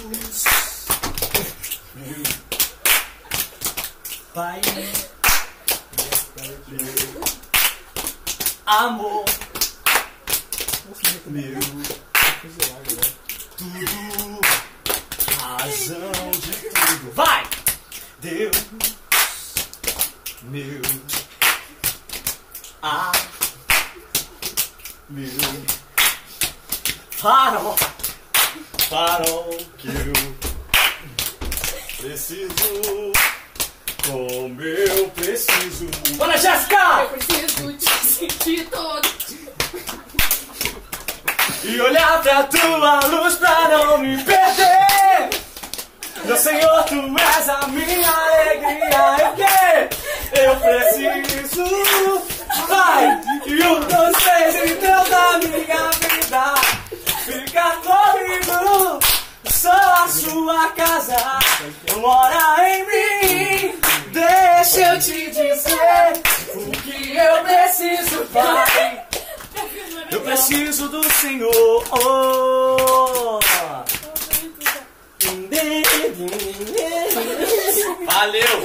meu Pai, meu amor, meu tudo, razão de tudo. Vai! Deus, meu meu farol que eu preciso, como eu preciso. Bora, Jéssica! Eu preciso te sentir todo. E olhar pra tua luz pra não me perder. Meu Senhor, tu és a minha alegria. É o quê? Eu preciso. Vai! E o Deus fez Deus da minha vida. Fica comigo. Sou a sua casa. Mora em mim. Deixa eu te dizer o que eu preciso, Pai. Eu preciso do Senhor. Valeu!